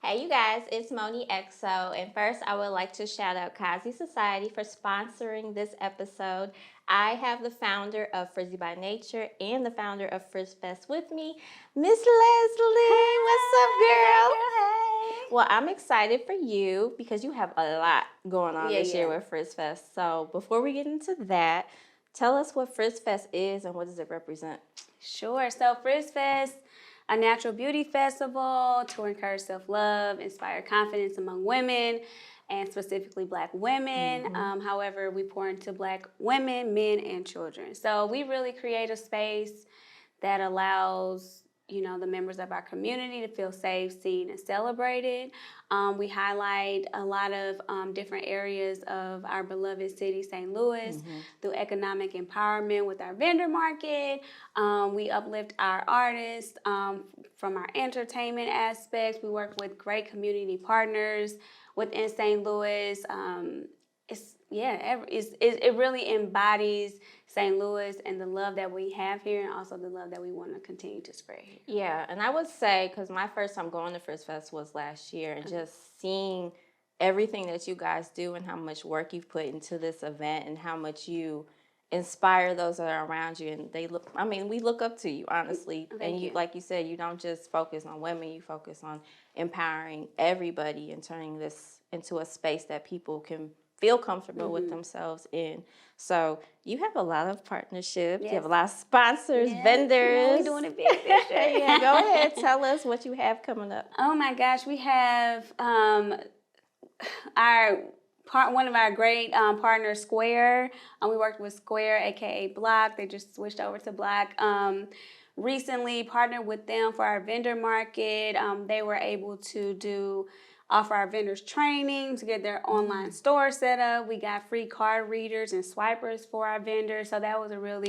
Hey you guys, it's MonneXo, and first I would like to shout out Kazi Society for sponsoring this episode. I have the founder of Frizzy By Nature and the founder of Frizz Fest with me, Miss Leslie. What's up, girl? Hey. Well, I'm excited for you because you have a lot going on this year Yeah. with Frizz Fest. So before we get into that, tell us what Frizz Fest is and what does it represent? Sure. So Frizz Fest, a natural beauty festival to encourage self-love, inspire confidence among women, and specifically Black women. However, we pour into Black women, men, and children. So we really create a space that allows the members of our community to feel safe, seen, and celebrated. We highlight a lot of different areas of our beloved city, St. Louis, through economic empowerment with our vendor market. We uplift our artists from our entertainment aspects. We work with great community partners within St. Louis. It really embodies St. Louis and the love that we have here, and also the love that we want to continue to spread here. Yeah, and I would say, because my first time going to Frizz Fest was last year, and just seeing everything that you guys do and how much work you've put into this event and how much you inspire those that are around you, and we look up to you, honestly. Thank you. Like you said, you don't just focus on women, you focus on empowering everybody and turning this into a space that people can feel comfortable with themselves in. So you have a lot of partnerships. Yes. You have a lot of sponsors, vendors. We're doing it big this year. Yeah, go ahead. Tell us what you have coming up. Oh my gosh, we have one of our great partners, Square. We worked with Square, aka Block. They just switched over to Block. Recently partnered with them for our vendor market. They were able to offer our vendors training to get their online store set up. We got free card readers and swipers for our vendors. So that was a really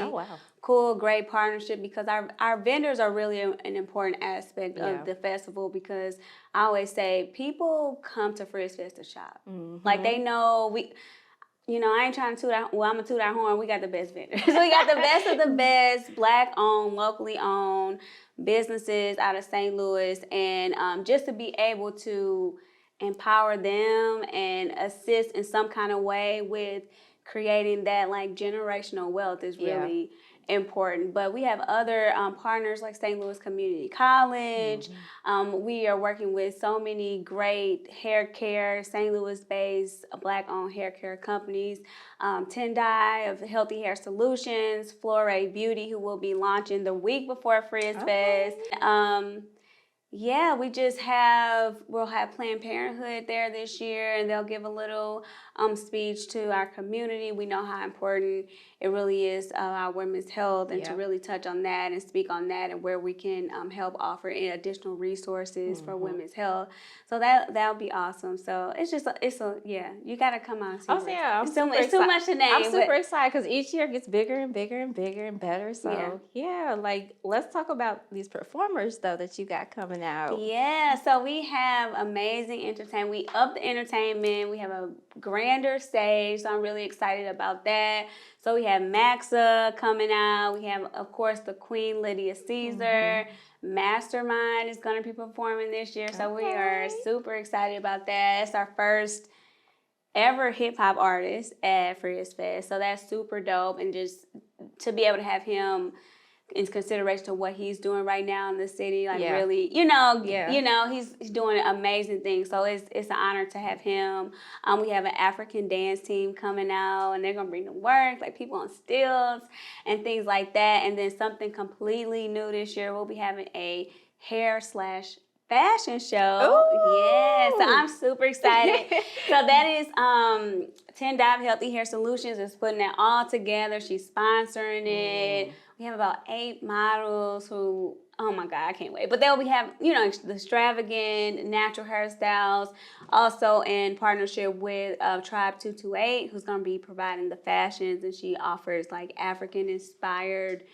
cool, great partnership, because our vendors are really an important aspect of the festival, because I always say people come to Frizz Fest to shop. Like, they know I ain't trying to toot out, well, I'm going to toot our horn. We got the best vendors. We got the best of the best, Black-owned, locally owned businesses out of St. Louis. And just to be able to empower them and assist in some kind of way with creating that generational wealth is really important. But we have other partners like St. Louis Community College. We are working with so many great hair care, St. Louis-based Black-owned hair care companies. Tendai of Healthy Hair Solutions, Flore Beauty, who will be launching the week before Frizz Fest. We just we'll have Planned Parenthood there this year, and they'll give a little speech to our community. We know how important it really is our women's health, and to really touch on that and speak on that, and where we can help offer additional resources for women's health. So that'll be awesome. So you gotta come out and see. It's too much to name. I'm super excited because each year gets bigger and bigger and bigger and better. So let's talk about these performers though that you got coming out. Yeah, so we have amazing entertainment. We up the entertainment. We have a grander stage, so I'm really excited about that. So we have MAXA coming out. We have, of course, the Queen Lydia Caesar. Mvstermind is going to be performing this year, so we are super excited about that. It's our first ever hip-hop artist at Frizz Fest, so that's super dope. And just to be able to have him in consideration to what he's doing right now in the city, really, he's doing amazing things. So it's an honor to have him. We have an African dance team coming out, and they're gonna bring the work, like people on stilts and things like that. And then something completely new this year, we'll be having a hair/fashion show. Ooh. Yeah, so I'm super excited. So that is Tendai of Healthy Hair Solutions is putting that all together. She's sponsoring it. We have about 8 models who, oh my God, I can't wait. But they'll have, the extravagant natural hairstyles. Also in partnership with Tribe 228, who's going to be providing the fashions, and she offers African-inspired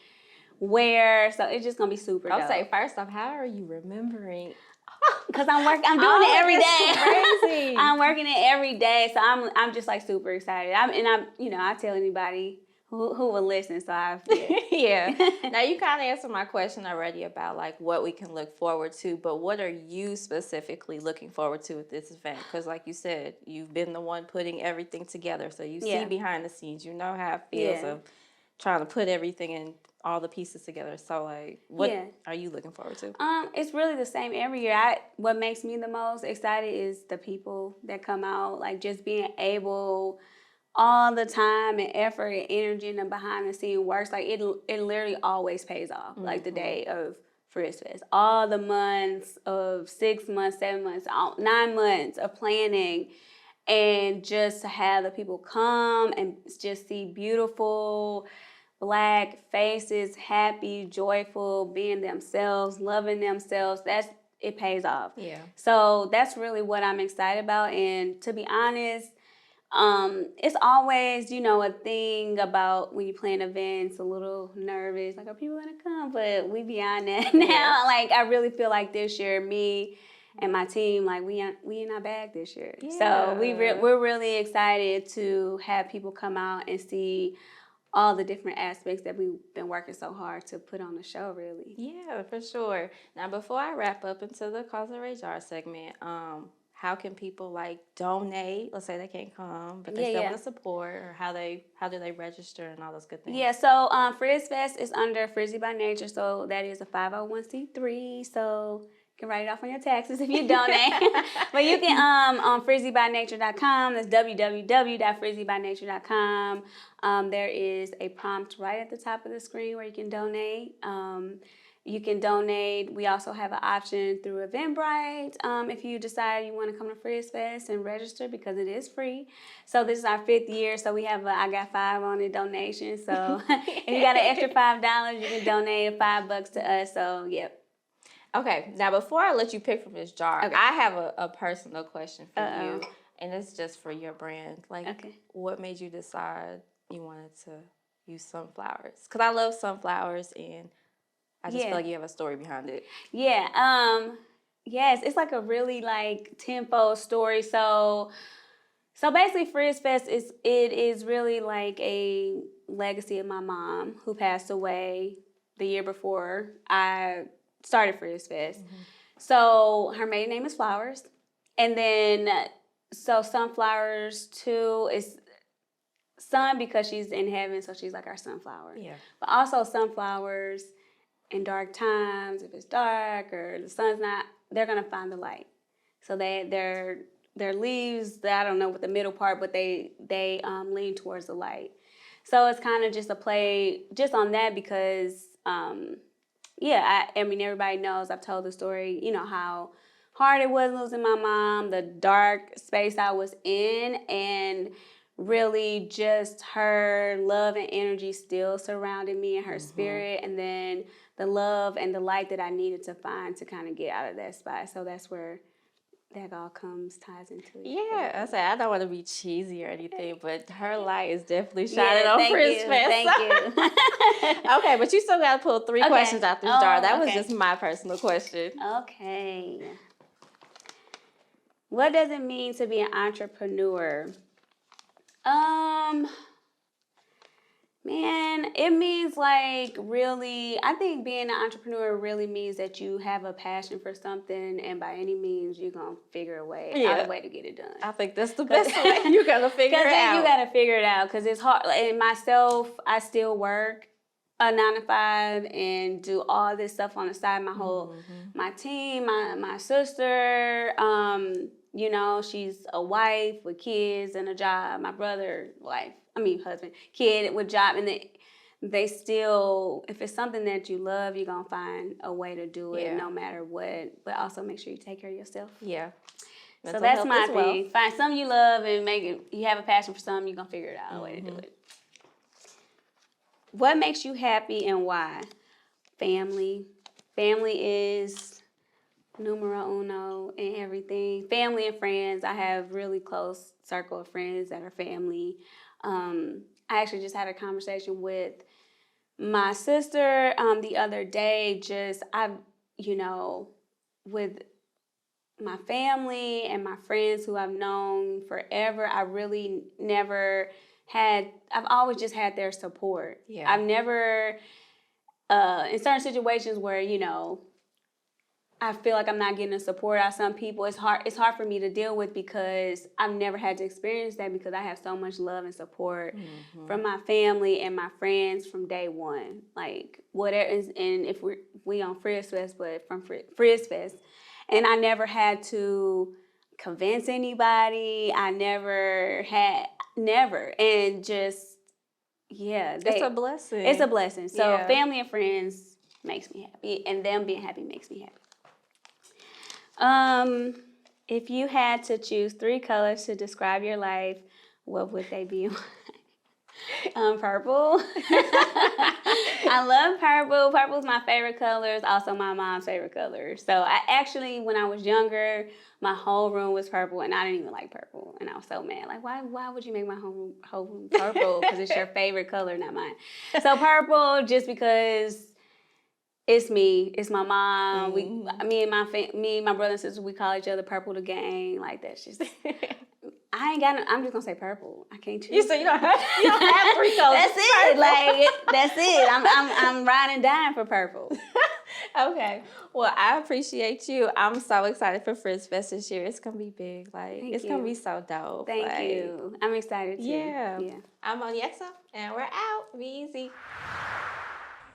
wear. So it's just going to be super dope. I'll say, first off, how are you remembering? Because I'm doing it every day. Crazy. I'm working it every day, so I'm just super excited. I tell anybody, who will listen. So Yeah. Now you kind of answered my question already about like what we can look forward to, but what are you specifically looking forward to with this event? Because like you said, you've been the one putting everything together, so you see Yeah. behind the scenes. You know how it feels Yeah. of trying to put everything in all the pieces together. So like, what are you looking forward to? It's really the same every year. What makes me the most excited is the people that come out, like just being able all the time and effort and energy and the behind the scene works. Like it literally always pays off. Like the day of Frizz Fest, all the months of 6 months, 7 months, 9 months of planning, and just to have the people come and just see beautiful Black faces, happy, joyful, being themselves, loving themselves. It pays off. Yeah. So that's really what I'm excited about. And to be honest, it's always, a thing about when you plan events, a little nervous, like, are people gonna come? But we beyond that now. Yeah. Like, I really feel like this year, me and my team, like, we in our bag this year. Yeah. So we're really excited to have people come out and see all the different aspects that we've been working so hard to put on the show, really. Yeah, for sure. Now, before I wrap up into the Cause of Rage Art segment, how can people like donate? Let's say they can't come, but they still want to support, or how do they register and all those good things? Yeah, so Frizz Fest is under Frizzy By Nature, so that is a 501c3. So you can write it off on your taxes if you donate. But you can on frizzybynature.com. That's www.frizzybynature.com. There is a prompt right at the top of the screen where you can donate. You can donate. We also have an option through Eventbrite if you decide you want to come to Frizz Fest and register, because it is free. So this is our 5th year, so we have I got 5 on the donation. So if you got an extra $5, you can donate $5 to us. So yep. Okay, now before I let you pick from this jar, I have a personal question for you, and it's just for your brand. Like, what made you decide you wanted to use sunflowers? Because I love sunflowers, and I just feel like you have a story behind it. Yeah. Yes, it's like a really like tenfold story. So basically, Frizz Fest is really like a legacy of my mom, who passed away the year before I started Frizz Fest. So her maiden name is Flowers, and then so Sunflowers too is sun because she's in heaven, so she's like our sunflower. Yeah. But also sunflowers in dark times, if it's dark or the sun's not, they're gonna find the light. So their leaves, I don't know what the middle part, but they lean towards the light. So it's kind of just a play just on that because I mean, everybody knows, I've told the story, how hard it was losing my mom, the dark space I was in, and really just her love and energy still surrounded me, and her spirit, and then the love and the light that I needed to find to kind of get out of that spot. So that's where that all ties into it. Yeah, I say I don't want to be cheesy or anything, but her light is definitely shining on Frizz Fest. Thank you. Okay, but you still got to pull 3 questions out this jar. That was just my personal question. Okay. What does it mean to be an entrepreneur? Man, it means like really, I think being an entrepreneur really means that you have a passion for something, and by any means you're going to figure out a way to get it done. I think that's the best way. You got to figure it out. You got to figure it out, because it's hard. And myself, I still work a 9 to 5 and do all this stuff on the side. My team, my sister, she's a wife with kids and a job. My brother, husband, kid with job, and they still, if it's something that you love, you're gonna find a way to do it no matter what. But also make sure you take care of yourself. Yeah. So that's my thing. Find something you love and make it. You have a passion for something, you're gonna figure it out a way to do it. What makes you happy and why? Family. Family is numero uno in everything. Family and friends. I have really close circle of friends that are family. I actually just had a conversation with my sister the other day. With my family and my friends who I've known forever, I really never I've always just had their support. Yeah. I've never, in certain situations where, you know, I feel like I'm not getting the support out of some people. It's hard for me to deal with because I've never had to experience that because I have so much love and support from my family and my friends from day one. Like whatever is, and if we on Frizz Fest, but from Frizz Fest, and I never had to convince anybody. I never, and just it's a blessing. It's a blessing. So Yeah. family and friends makes me happy, and them being happy makes me happy. If you had to choose 3 colors to describe your life, what would they be? Purple. I love purple. Purple is my favorite color. It's also my mom's favorite color. So I actually, when I was younger, my whole room was purple, and I didn't even like purple, and I was so mad. Like, why would you make my whole room purple? Because it's your favorite color, not mine. So purple, just because. It's me. It's my mom. Me and my brother and sister, we call each other Purple the Gang. Like that's just. I ain't got. I'm just gonna say purple. I can't choose. You say you don't have 3 colors. That's it. Like that's it. I'm riding and dying for purple. Okay. Well, I appreciate you. I'm so excited for Frizz Fest this year. It's gonna be big. Like it's gonna be so dope. Thank you. I'm excited too. Yeah. I'm MonneXo, and we're out. Be easy.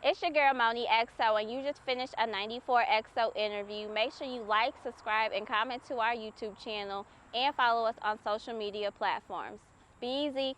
It's your girl MonneXo, and you just finished a 94XO interview. Make sure you like, subscribe, and comment to our YouTube channel, and follow us on social media platforms. Be easy.